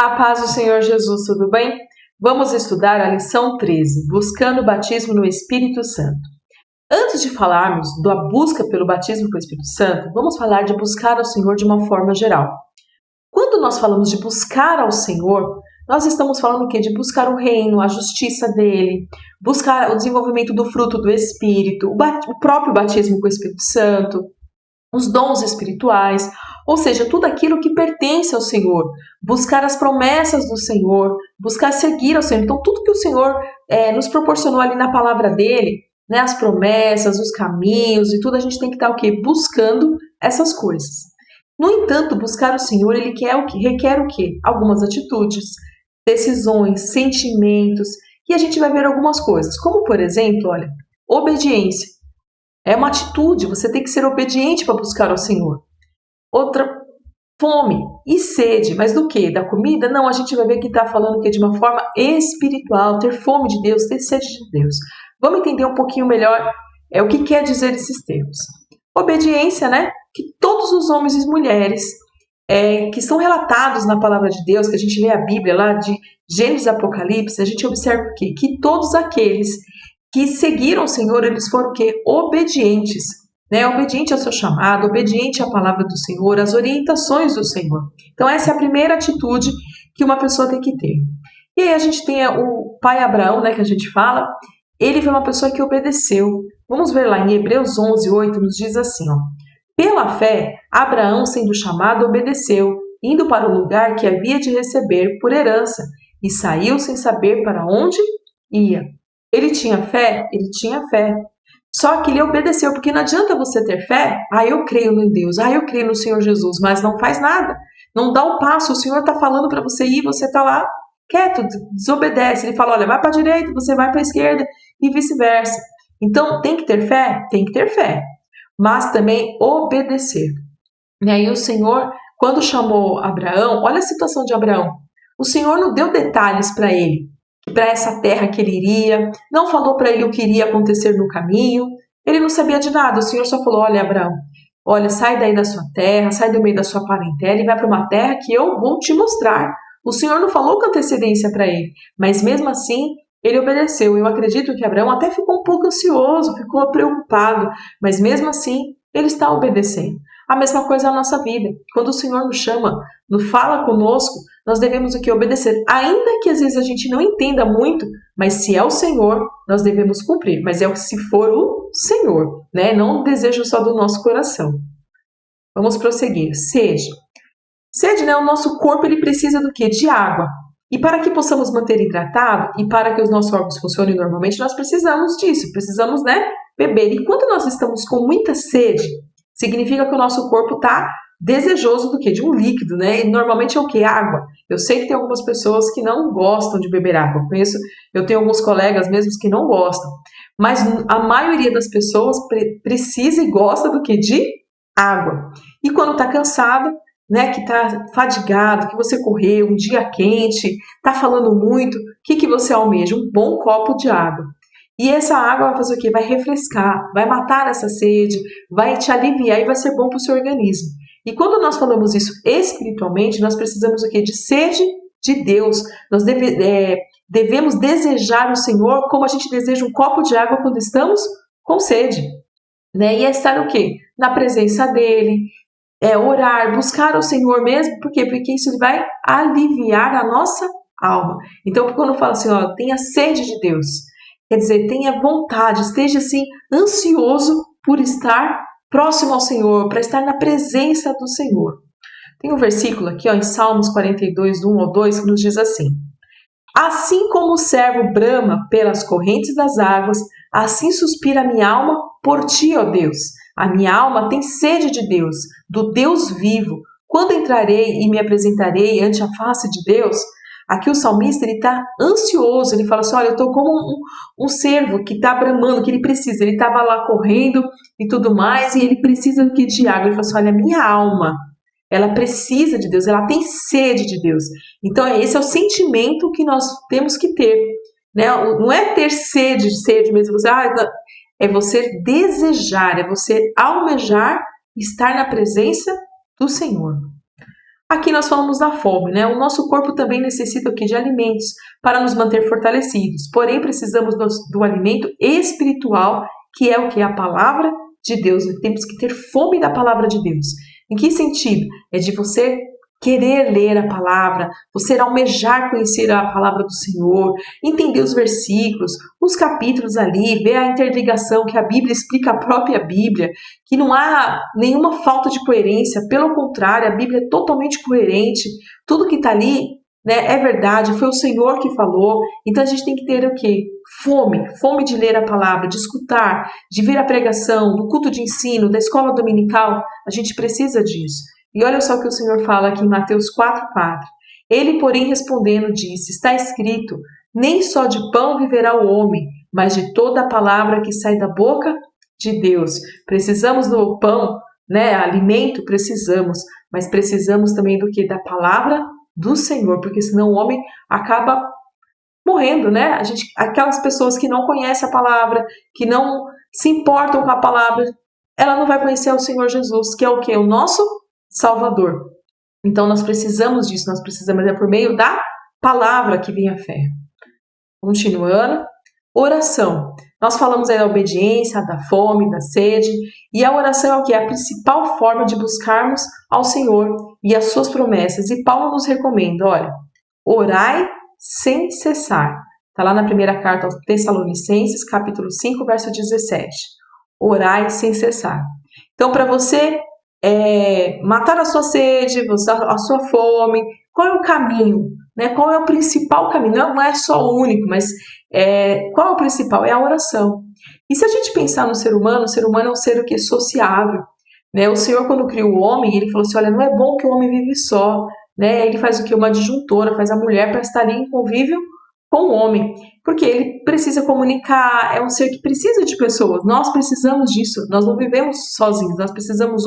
A paz do Senhor Jesus, tudo bem? Vamos estudar a lição 13, buscando o batismo no Espírito Santo. Antes de falarmos da busca pelo batismo com o Espírito Santo, vamos falar de buscar ao Senhor de uma forma geral. Quando nós falamos de buscar ao Senhor, nós estamos falando o quê? De buscar o reino, a justiça dele, buscar o desenvolvimento do fruto do Espírito, o próprio batismo com o Espírito Santo, os dons espirituais, ou seja, tudo aquilo que pertence ao Senhor, buscar as promessas do Senhor, buscar seguir ao Senhor. Então, tudo que o Senhor nos proporcionou ali na palavra dele, né, as promessas, os caminhos e tudo, a gente tem que estar o quê? Buscando essas coisas. No entanto, buscar o Senhor, ele requer o quê? Algumas atitudes, decisões, sentimentos, e a gente vai ver algumas coisas, como por exemplo, olha, obediência. É uma atitude, você tem que ser obediente para buscar ao Senhor. Outra, fome e sede, mas do que? Da comida? Não, a gente vai ver que está falando que de uma forma espiritual, ter fome de Deus, ter sede de Deus. Vamos entender um pouquinho melhor o que quer dizer esses termos. Obediência, né? Que todos os homens e mulheres que são relatados na palavra de Deus, que a gente lê a Bíblia lá de Gênesis e Apocalipse, a gente observa o quê? Que todos aqueles que seguiram o Senhor, eles foram o quê? Obedientes, né? Obediente ao seu chamado, obediente à palavra do Senhor, às orientações do Senhor. Então essa é a primeira atitude que uma pessoa tem que ter. E aí a gente tem o pai Abraão, né, que a gente fala, ele foi uma pessoa que obedeceu. Vamos ver lá em Hebreus 11:8, nos diz assim, ó: pela fé, Abraão, sendo chamado, obedeceu, indo para o lugar que havia de receber por herança, e saiu sem saber para onde ia. Ele tinha fé? Ele tinha fé. Só que ele obedeceu, porque não adianta você ter fé, eu creio em Deus, eu creio no Senhor Jesus, mas não faz nada. Não dá o passo, o Senhor está falando para você ir, você está lá quieto, desobedece. Ele fala, olha, vai para a direita, você vai para a esquerda e vice-versa. Então, tem que ter fé? Tem que ter fé, mas também obedecer. E aí o Senhor, quando chamou Abraão, olha a situação de Abraão. O Senhor não deu detalhes para ele, para essa terra que ele iria, não falou para ele o que iria acontecer no caminho, ele não sabia de nada. O Senhor só falou, olha Abraão, olha, sai daí da sua terra, sai do meio da sua parentela e vai para uma terra que eu vou te mostrar. O Senhor não falou com antecedência para ele, mas mesmo assim ele obedeceu. Eu acredito que Abraão até ficou um pouco ansioso, ficou preocupado, mas mesmo assim ele está obedecendo. A mesma coisa na nossa vida. Quando o Senhor nos chama, nos fala conosco, nós devemos o que? Obedecer. Ainda que às vezes a gente não entenda muito, mas se é o Senhor, nós devemos cumprir. Mas é se for o Senhor, né? Não o desejo só do nosso coração. Vamos prosseguir. Sede. Sede, né? O nosso corpo ele precisa do quê? De água. E para que possamos manter hidratado e para que os nossos órgãos funcionem normalmente, nós precisamos disso. Precisamos, né? Beber. E quando nós estamos com muita sede, significa que o nosso corpo está desejoso do quê? De um líquido, né? E normalmente é o quê? Água. Eu sei que tem algumas pessoas que não gostam de beber água. Eu tenho alguns colegas mesmo que não gostam. Mas a maioria das pessoas precisa e gosta do quê? De água. E quando está cansado, né? Que está fadigado, que você correu um dia quente, está falando muito, o que você almeja? Um bom copo de água. E essa água vai fazer o quê? Vai refrescar, vai matar essa sede, vai te aliviar e vai ser bom para o seu organismo. E quando nós falamos isso espiritualmente, nós precisamos o quê? De sede de Deus. Nós devemos desejar o Senhor como a gente deseja um copo de água quando estamos com sede. Né? E é estar o quê? Na presença dEle, orar, buscar o Senhor mesmo. Por quê? Porque isso vai aliviar a nossa alma. Então, quando eu falo assim, ó, tenha sede de Deus, quer dizer, tenha vontade, esteja assim, ansioso por estar próximo ao Senhor, para estar na presença do Senhor. Tem um versículo aqui, ó, em Salmos 42, do 1 ao 2, que nos diz assim: assim como o servo brama pelas correntes das águas, assim suspira a minha alma por ti, ó Deus. A minha alma tem sede de Deus, do Deus vivo. Quando entrarei e me apresentarei ante a face de Deus? Aqui o salmista está ansioso, ele fala assim, olha, eu estou como um cervo que está bramando, que ele precisa, ele estava lá correndo e tudo mais, e ele precisa do que de água. Ele fala assim, olha, minha alma, ela precisa de Deus, ela tem sede de Deus. Então esse é o sentimento que nós temos que ter, né? Não é ter sede mesmo, é você desejar, é você almejar estar na presença do Senhor. Aqui nós falamos da fome, né? O nosso corpo também necessita o quê? De alimentos para nos manter fortalecidos. Porém, precisamos do alimento espiritual, que é o que? A palavra de Deus. Temos que ter fome da palavra de Deus. Em que sentido? É de você querer ler a palavra, você almejar conhecer a palavra do Senhor, entender os versículos, os capítulos ali, ver a interligação que a Bíblia explica a própria Bíblia, que não há nenhuma falta de coerência, pelo contrário, a Bíblia é totalmente coerente, tudo que está ali, né, é verdade, foi o Senhor que falou, então a gente tem que ter o quê? Fome de ler a palavra, de escutar, de ver a pregação, do culto de ensino, da escola dominical, a gente precisa disso. E olha só o que o Senhor fala aqui em Mateus 4,4. Ele, porém, respondendo, disse, está escrito, nem só de pão viverá o homem, mas de toda a palavra que sai da boca de Deus. Precisamos do pão, né? Alimento, precisamos, mas precisamos também do que? Da palavra do Senhor, porque senão o homem acaba morrendo, né? Aquelas pessoas que não conhecem a palavra, que não se importam com a palavra, ela não vai conhecer o Senhor Jesus, que é o quê? O nosso Salvador. Então nós precisamos disso, nós precisamos por meio da palavra que vem a fé. Continuando, oração. Nós falamos aí da obediência, da fome, da sede, e a oração é o que? É a principal forma de buscarmos ao Senhor e as suas promessas. E Paulo nos recomenda, olha, orai sem cessar. Está lá na primeira carta aos Tessalonicenses, capítulo 5, verso 17. Orai sem cessar. Então, para você matar a sua sede, a sua fome, qual é o caminho? Né? Qual é o principal caminho? Não é só o único, mas qual é o principal? É a oração. E se a gente pensar no ser humano é um ser o que? Sociável. Né? O Senhor, quando criou o homem, ele falou assim, olha, não é bom que o homem vive só. Né? Ele faz o que? Uma disjuntora, faz a mulher para estar ali em convívio com o homem. Porque ele precisa comunicar, é um ser que precisa de pessoas. Nós precisamos disso. Nós não vivemos sozinhos, nós precisamos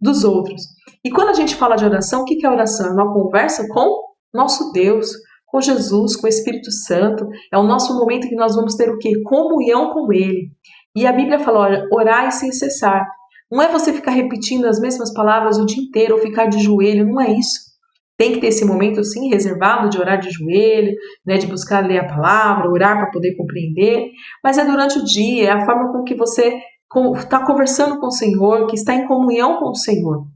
dos outros. E quando a gente fala de oração, o que é oração? É uma conversa com nosso Deus, com Jesus, com o Espírito Santo. É o nosso momento que nós vamos ter o quê? Comunhão com Ele. E a Bíblia fala, olha, orai sem cessar. Não é você ficar repetindo as mesmas palavras o dia inteiro ou ficar de joelho, não é isso. Tem que ter esse momento, sim, reservado de orar de joelho, né, de buscar ler a palavra, orar para poder compreender, mas é durante o dia, é a forma com que você está conversando com o Senhor, que está em comunhão com o Senhor.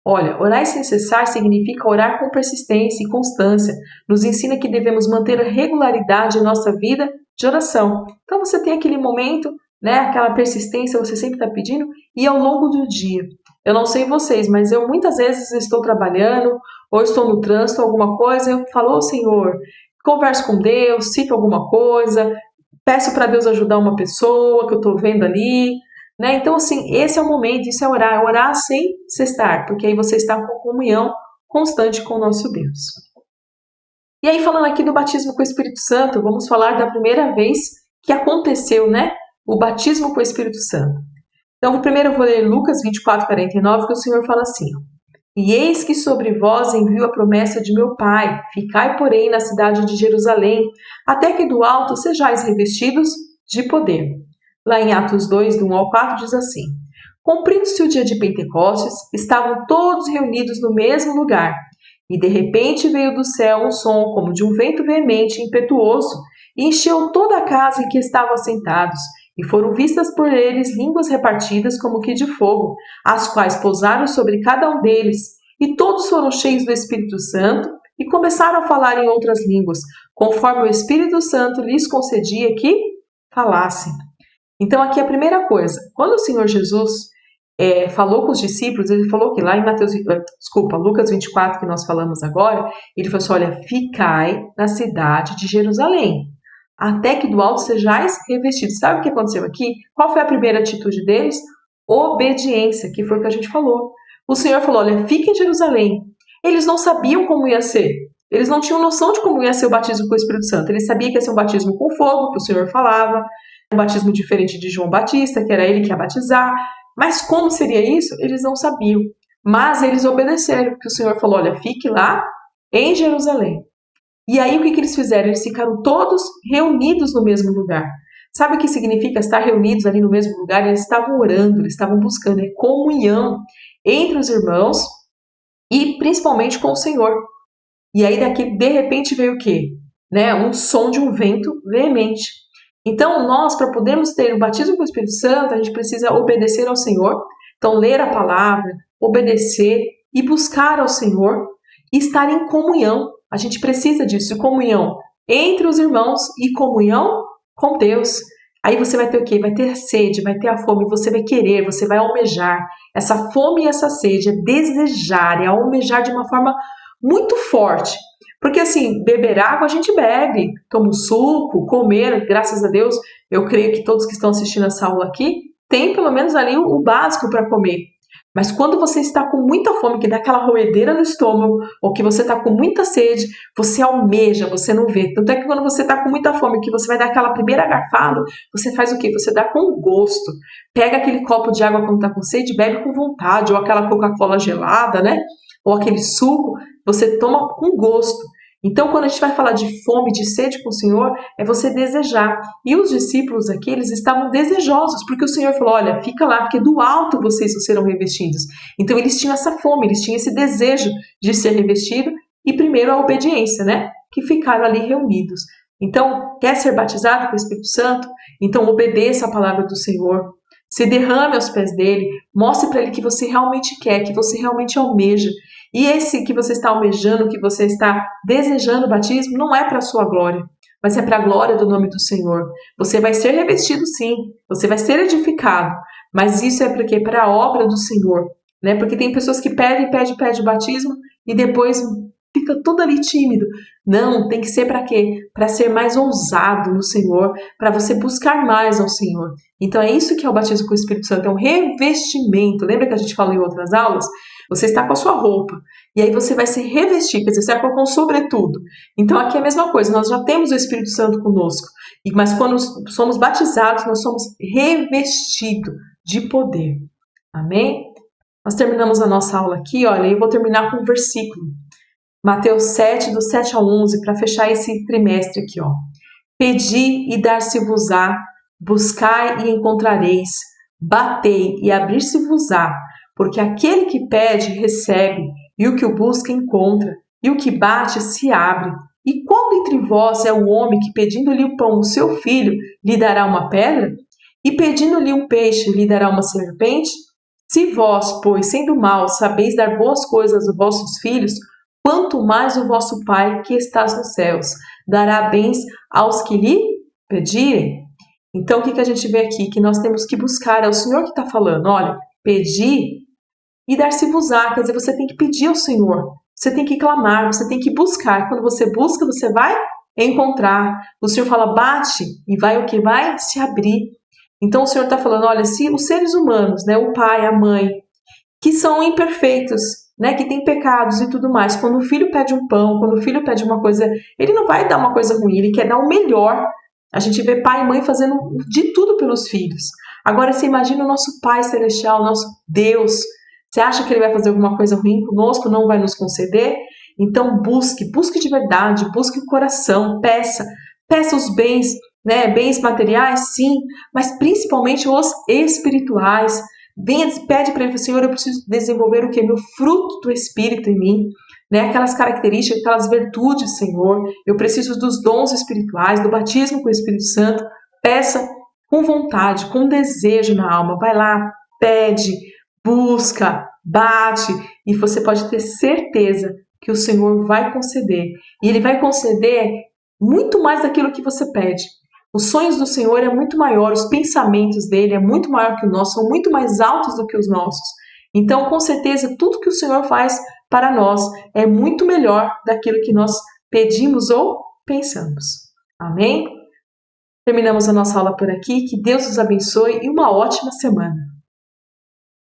Olha, orar sem cessar significa orar com persistência e constância. Nos ensina que devemos manter a regularidade em nossa vida de oração. Então você tem aquele momento, né, aquela persistência, você sempre está pedindo, e ao longo do dia. Eu não sei vocês, mas eu muitas vezes estou trabalhando, ou estou no trânsito, alguma coisa, eu falo, Senhor, converso com Deus, cito alguma coisa, peço para Deus ajudar uma pessoa que eu estou vendo ali, né? Então, assim, esse é o momento, isso é orar sem cessar, porque aí você está com comunhão constante com o nosso Deus. E aí, falando aqui do batismo com o Espírito Santo, vamos falar da primeira vez que aconteceu, né? O batismo com o Espírito Santo. Então, primeiro eu vou ler Lucas 24:49, que o Senhor fala assim, e eis que sobre vós envio a promessa de meu Pai, ficai, porém, na cidade de Jerusalém, até que do alto sejais revestidos de poder. Lá em Atos 2, do 1 ao 4, diz assim, cumprindo-se o dia de Pentecostes, estavam todos reunidos no mesmo lugar, e de repente veio do céu um som como de um vento veemente e impetuoso, e encheu toda a casa em que estavam assentados, e foram vistas por eles línguas repartidas como que de fogo, as quais pousaram sobre cada um deles, e todos foram cheios do Espírito Santo, e começaram a falar em outras línguas, conforme o Espírito Santo lhes concedia que falassem. Então aqui a primeira coisa, quando o Senhor Jesus falou com os discípulos, ele falou que lá em Lucas 24, que nós falamos agora, ele falou assim, olha, ficai na cidade de Jerusalém, até que do alto sejais revestidos. Sabe o que aconteceu aqui? Qual foi a primeira atitude deles? Obediência, que foi o que a gente falou. O Senhor falou, olha, fique em Jerusalém. Eles não sabiam como ia ser. Eles não tinham noção de como ia ser o batismo com o Espírito Santo. Eles sabiam que ia ser um batismo com fogo, que o Senhor falava, um batismo diferente de João Batista, que era ele que ia batizar. Mas como seria isso? Eles não sabiam. Mas eles obedeceram, porque o Senhor falou, olha, fique lá em Jerusalém. E aí o que eles fizeram? Eles ficaram todos reunidos no mesmo lugar. Sabe o que significa estar reunidos ali no mesmo lugar? Eles estavam orando, eles estavam buscando comunhão entre os irmãos e principalmente com o Senhor. E aí daqui de repente veio o quê? Né? Um som de um vento veemente. Então nós, para podermos ter o batismo com o Espírito Santo, a gente precisa obedecer ao Senhor. Então ler a palavra, obedecer e buscar ao Senhor e estar em comunhão. A gente precisa disso, comunhão entre os irmãos e comunhão com Deus. Aí você vai ter o quê? Vai ter sede, vai ter a fome, você vai querer, você vai almejar. Essa fome e essa sede é desejar, é almejar de uma forma muito forte. Porque assim, beber água a gente bebe, toma um suco, comer, graças a Deus, eu creio que todos que estão assistindo essa aula aqui têm pelo menos ali o básico para comer. Mas quando você está com muita fome, que dá aquela roedeira no estômago, ou que você está com muita sede, você almeja, você não vê. Tanto é que quando você está com muita fome, que você vai dar aquela primeira garfada, você faz o quê? Você dá com gosto. Pega aquele copo de água quando está com sede, bebe com vontade, ou aquela Coca-Cola gelada, né? Ou aquele suco, você toma com gosto. Então, quando a gente vai falar de fome, de sede com o Senhor, é você desejar. E os discípulos aqui, eles estavam desejosos, porque o Senhor falou, olha, fica lá, porque do alto vocês serão revestidos. Então, eles tinham essa fome, eles tinham esse desejo de ser revestido, e primeiro a obediência, né? Que ficaram ali reunidos. Então, quer ser batizado com o Espírito Santo? Então, obedeça a palavra do Senhor. Se derrame aos pés dele, mostre para ele que você realmente quer, que você realmente almeja. E esse que você está almejando, que você está desejando o batismo, não é para a sua glória, mas é para a glória do nome do Senhor. Você vai ser revestido sim, você vai ser edificado, mas isso é porque para a obra do Senhor, né? Porque tem pessoas que pedem o batismo e depois fica tudo ali tímido. Não, tem que ser para quê? Para ser mais ousado no Senhor, para você buscar mais ao Senhor. Então é isso que é o batismo com o Espírito Santo, é um revestimento. Lembra que a gente falou em outras aulas? Você está com a sua roupa, e aí você vai se revestir, quer dizer, você vai colocar um sobretudo. Então aqui é a mesma coisa, nós já temos o Espírito Santo conosco, mas quando somos batizados, nós somos revestidos de poder. Amém? Nós terminamos a nossa aula aqui, olha, eu vou terminar com um versículo. Mateus 7, do 7 ao 11, para fechar esse trimestre aqui, ó. Pedi e dar-se-vos-á, buscai e encontrareis, batei e abrir-se-vos-á, porque aquele que pede, recebe, e o que o busca, encontra, e o que bate, se abre. E qual entre vós é o homem que, pedindo-lhe o pão, o seu filho, lhe dará uma pedra? E pedindo-lhe um peixe, lhe dará uma serpente? Se vós, pois, sendo maus, sabeis dar boas coisas aos vossos filhos, quanto mais o vosso Pai, que estás nos céus, dará bens aos que lhe pedirem. Então, o que a gente vê aqui? Que nós temos que buscar, é o Senhor que está falando, olha, pedir e dar-se-vos-á, quer dizer, você tem que pedir ao Senhor, você tem que clamar, você tem que buscar. Quando você busca, você vai encontrar. O Senhor fala, bate, e vai o que? Vai se abrir. Então, o Senhor está falando, olha, se os seres humanos, né, o pai, a mãe, que são imperfeitos, né, que têm pecados e tudo mais, quando o filho pede um pão, quando o filho pede uma coisa, ele não vai dar uma coisa ruim, ele quer dar o melhor. A gente vê pai e mãe fazendo de tudo pelos filhos. Agora, você imagina o nosso Pai Celestial, o nosso Deus. Você acha que ele vai fazer alguma coisa ruim conosco, não vai nos conceder? Então busque de verdade, busque o coração, peça os bens, né, bens materiais, sim, mas principalmente os espirituais. Pede para ele, Senhor, eu preciso desenvolver o que? Meu fruto do Espírito em mim, né? Aquelas características, aquelas virtudes, Senhor. Eu preciso dos dons espirituais, do batismo com o Espírito Santo. Peça com vontade, com desejo na alma. Vai lá, pede, busca, bate, e você pode ter certeza que o Senhor vai conceder. E Ele vai conceder muito mais daquilo que você pede. Os sonhos do Senhor é muito maior, os pensamentos dele é muito maior que o nosso, são muito mais altos do que os nossos. Então, com certeza, tudo que o Senhor faz para nós é muito melhor daquilo que nós pedimos ou pensamos. Amém? Terminamos a nossa aula por aqui. Que Deus os abençoe e uma ótima semana.